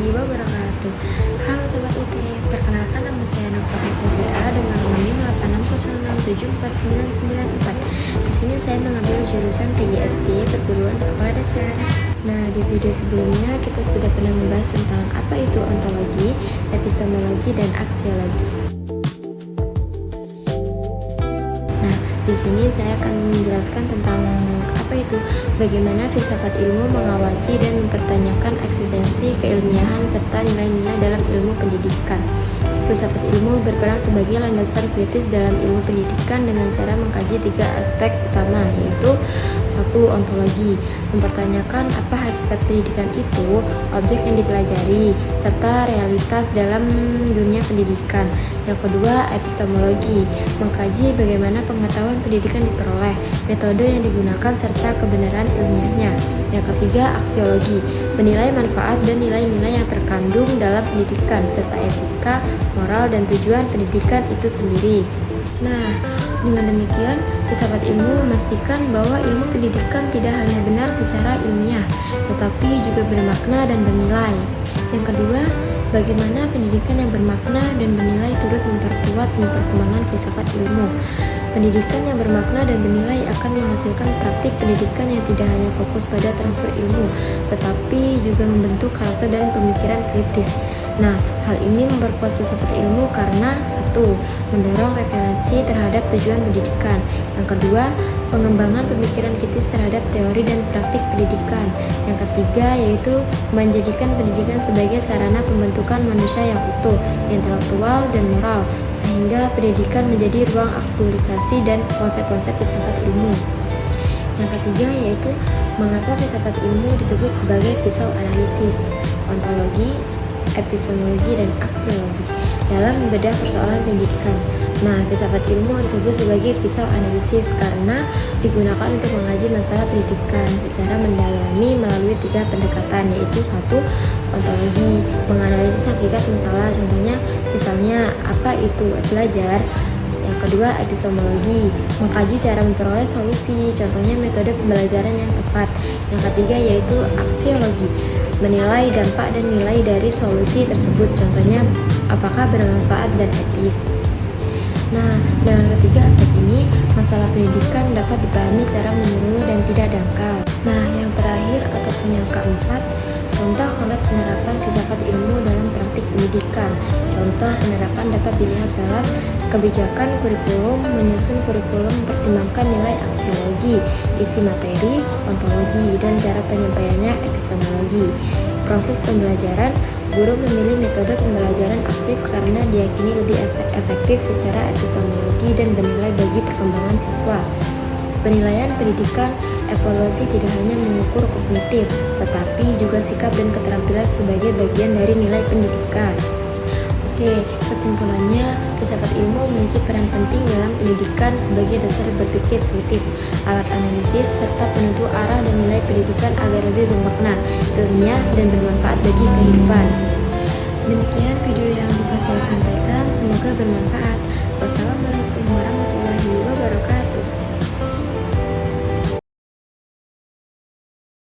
warahmatullahi wabarakatuh. Halo Sobat IT, perkenalkan nama saya Nova SJA dengan nomor 58606749994. Di sini saya mengambil jurusan PGSD Perguruan Sekolah Dasar. Nah, di video sebelumnya kita sudah pernah membahas tentang apa itu ontologi, epistemologi, dan aksiologi. Nah, di sini saya akan menjelaskan tentang apa itu, bagaimana filsafat ilmu mengawasi dan mempertanyakan eksistensi keilmiahan serta nilai-nilai dalam ilmu pendidikan. Filsafat ilmu berperan sebagai landasan kritis dalam ilmu pendidikan dengan cara mengkaji 3 aspek utama, yaitu 1. Ontologi, mempertanyakan apa hakikat pendidikan itu, objek yang dipelajari, serta realitas dalam dunia pendidikan. Yang kedua, epistemologi, mengkaji bagaimana pengetahuan pendidikan diperoleh, metode yang digunakan, serta kebenaran ilmiahnya. Yang ketiga, aksiologi, menilai manfaat dan nilai-nilai yang terkandung dalam pendidikan, serta etika, moral, dan tujuan pendidikan itu sendiri. Nah, dengan demikian, filsafat ilmu memastikan bahwa ilmu pendidikan tidak hanya benar secara ilmiah, tetapi juga bermakna dan bernilai. Yang kedua, bagaimana pendidikan yang bermakna dan bernilai turut memperkuat perkembangan filsafat ilmu. Pendidikan yang bermakna dan bernilai akan menghasilkan praktik pendidikan yang tidak hanya fokus pada transfer ilmu, tetapi juga membentuk karakter dan pemikiran kritis. Nah, hal ini memperkuat filsafat ilmu karena 1. Mendorong referensi terhadap tujuan pendidikan. Yang kedua, pengembangan pemikiran kritis terhadap teori dan praktik pendidikan. Yang ketiga, yaitu menjadikan pendidikan sebagai sarana pembentukan manusia yang utuh, intelektual, dan moral, sehingga pendidikan menjadi ruang aktualisasi dan konsep-konsep filsafat ilmu. Yang ketiga, yaitu mengapa filsafat ilmu disebut sebagai pisau analisis, ontologi, epistemologi, dan aksiologi dalam membedah persoalan pendidikan. Nah, filsafat ilmu disebut sebagai pisau analisis karena digunakan untuk mengkaji masalah pendidikan secara mendalami melalui 3 pendekatan, yaitu 1. Ontologi, menganalisis hakikat masalah, contohnya misalnya apa itu belajar. Yang kedua, epistemologi, mengkaji cara memperoleh solusi, contohnya metode pembelajaran yang tepat. Yang ketiga, yaitu aksiologi, menilai dampak dan nilai dari solusi tersebut, contohnya apakah bermanfaat dan etis. Nah, dengan ketiga aspek ini, masalah pendidikan dapat dipahami secara menyeluruh dan tidak dangkal. Nah, yang terakhir ataupun yang keempat, contoh konkret penerapan filsafat ilmu dalam praktik pendidikan. Contoh penerapan dapat dilihat dalam kebijakan kurikulum, menyusun kurikulum, mempertimbangkan nilai aksiologi, isi materi, ontologi, dan cara penyampaiannya epistemologi. Proses pembelajaran, guru memilih metode pembelajaran aktif karena diyakini lebih efektif secara epistemologi dan bernilai bagi perkembangan siswa. Penilaian pendidikan, evaluasi tidak hanya mengukur kognitif, tetapi juga sikap dan keterampilan sebagai bagian dari nilai pendidikan. Oke, kesimpulannya, filsafat ilmu memiliki peran penting dalam pendidikan sebagai dasar berpikir kritis, alat analisis, serta penentu arah dan nilai pendidikan agar lebih bermakna, ilmiah, dan bermanfaat bagi kehidupan. Demikian video yang bisa saya sampaikan, semoga bermanfaat. Wassalamualaikum warahmatullahi wabarakatuh.